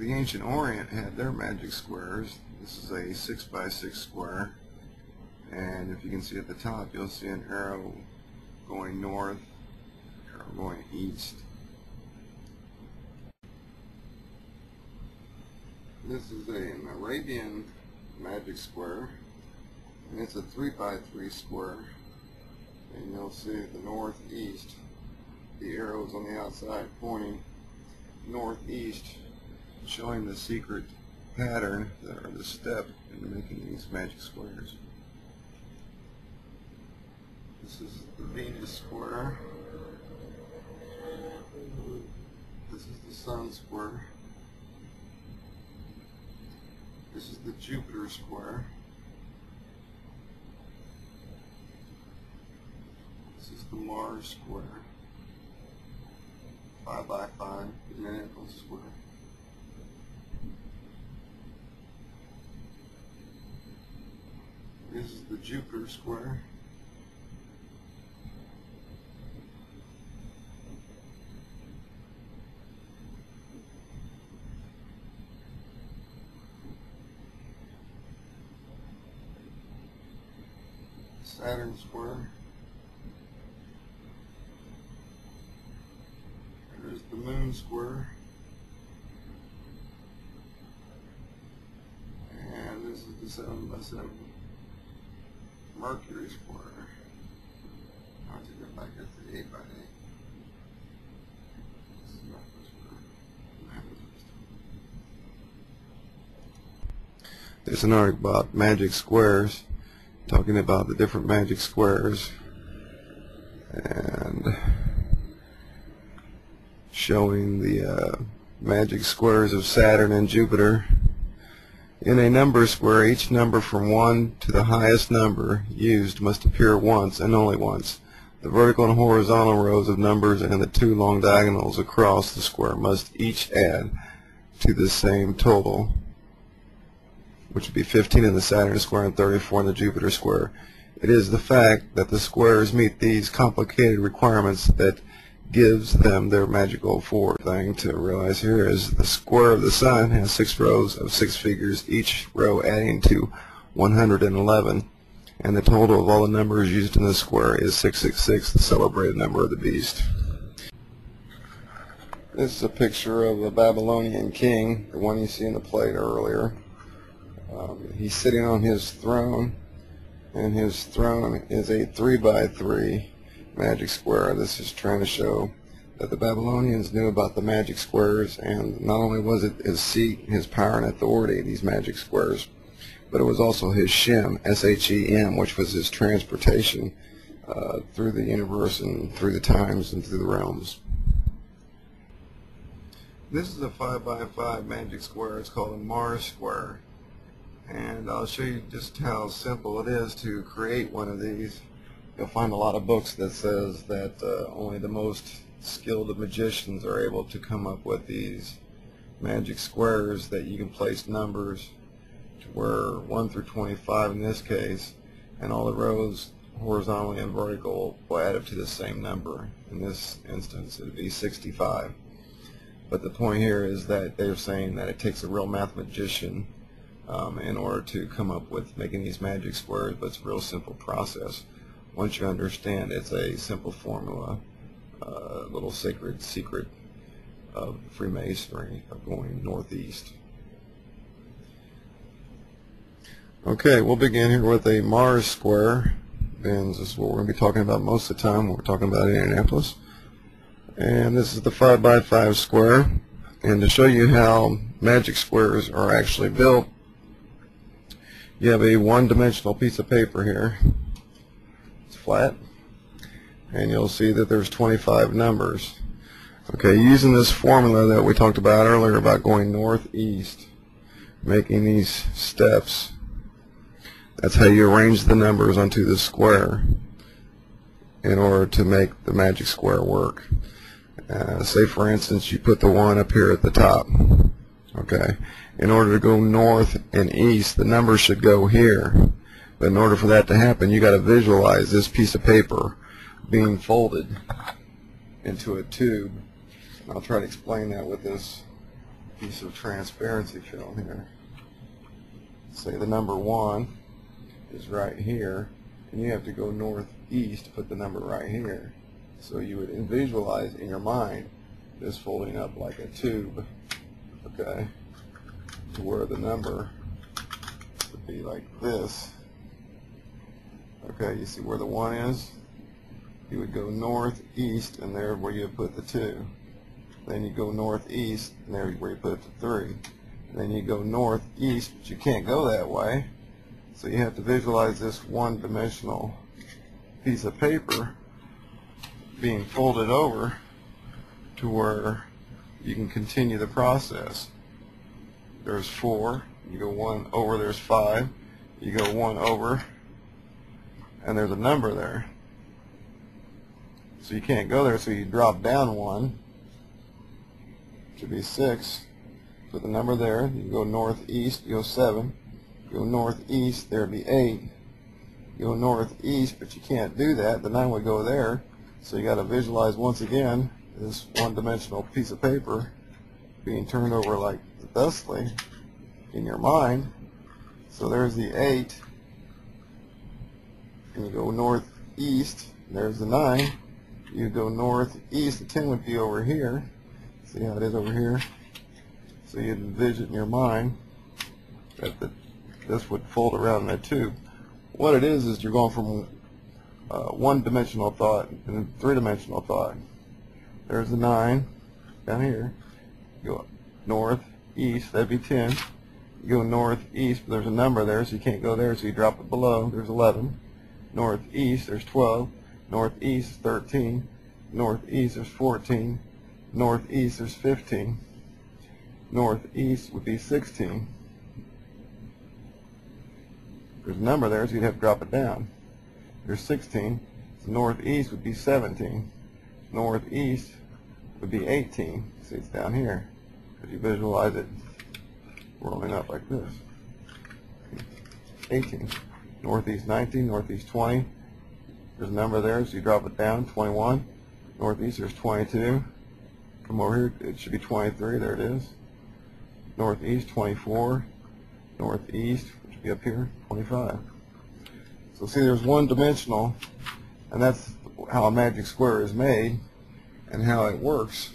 the ancient Orient had their magic squares. This is a 6 by 6 square, and if you can see at the top, you'll see an arrow going north, arrow going east. This is an Arabian magic square, and it's a 3 by 3 square, and you'll see the northeast, the arrows on the outside pointing northeast, showing the secret pattern, or the step in making these magic squares. This is the Venus square. This is the Sun square. This is the Jupiter square. This is the Mars square. 5 by 5 identical square. This is the Jupiter square. Saturn square. There's the Moon square. And this is the 7 by 7 Mercury square. I'll take it back, that's the 8 by 8. This is Mercury square. There's an article about magic squares, talking about the different magic squares and showing the magic squares of Saturn and Jupiter. In a number square, each number from 1 to the highest number used must appear once and only once. The vertical and horizontal rows of numbers and the 2 long diagonals across the square must each add to the same total, which would be 15 in the Saturn square and 34 in the Jupiter square. It is the fact that the squares meet these complicated requirements that gives them their magical force. The thing to realize here is the square of the Sun has 6 rows of 6 figures, each row adding to 111, and the total of all the numbers used in the square is 666, the celebrated number of the beast. This is a picture of a Babylonian king, the one you see in the plate earlier. He's sitting on his throne, and his throne is a 3 by 3 magic square. This is trying to show that the Babylonians knew about the magic squares, and not only was it his seat, his power and authority, these magic squares, but it was also his Shem, S-H-E-M, which was his transportation through the universe and through the times and through the realms. This is a 5 by 5 magic square. It's called a Mars square. And I'll show you just how simple it is to create one of these. You'll find a lot of books that says that only the most skilled of magicians are able to come up with these magic squares that you can place numbers to where 1 through 25 in this case, and all the rows horizontally and vertical will add up to the same number. In this instance it would be 65. But the point here is that they're saying that it takes a real mathematician in order to come up with making these magic squares, but it's a real simple process. Once you understand, it's a simple formula, a little sacred secret of Freemasonry, of going northeast. Okay, we'll begin here with a Mars square, and this is what we're going to be talking about most of the time when we're talking about Indianapolis. And this is the 5 by 5 square, and to show you how magic squares are actually built, you have a one-dimensional piece of paper here. It's flat, and you'll see that there's 25 numbers. Okay, using this formula that we talked about earlier about going northeast, making these steps, that's how you arrange the numbers onto the square in order to make the magic square work. Say for instance you put the 1 up here at the top. Okay, in order to go north and east, the numbers should go here, but in order for that to happen, you got to visualize this piece of paper being folded into a tube. And I'll try to explain that with this piece of transparency film here. Say the number 1 is right here, and you have to go northeast to put the number right here. So you would visualize in your mind this folding up like a tube, okay, to where the number would be like this. Okay, you see where the 1 is? You would go northeast, and there where you put the 2. Then you go northeast, and there where you put the 3. And then you go northeast, but you can't go that way. So you have to visualize this one-dimensional piece of paper being folded over to where you can continue the process. There's 4, you go 1 over, there's 5, you go 1 over, and there's a number there. So you can't go there, so you drop down 1, should be 6, put the number there, you go northeast, you go 7, you go northeast, there'd be 8, you go northeast, but you can't do that, the 9 would go there, so you got to visualize once again this one-dimensional piece of paper being turned over like thusly in your mind. So there's the 8, and you go northeast, there's the 9, you go northeast, the 10 would be over here. See how it is over here? So you envision in your mind that this would fold around that tube. What it is you're going from one-dimensional thought and three-dimensional thought. There's the 9 down here. You go northeast, that'd be 10. You go northeast, but there's a number there, so you can't go there, so you drop it below. There's 11. Northeast, there's 12. Northeast, 13. Northeast, there's 14. Northeast, there's 15. Northeast would be 16. There's a number there, so you'd have to drop it down. There's 16. So northeast would be 17. Northeast would be 18. See, it's down here. If you visualize it rolling up like this. 18. Northeast 19. Northeast 20. There's a number there, so you drop it down. 21. Northeast, there's 22. Come over here, it should be 23. There it is. Northeast, 24. Northeast, which would be up here, 25. So see, there's one-dimensional, and that's how a magic square is made and how it works.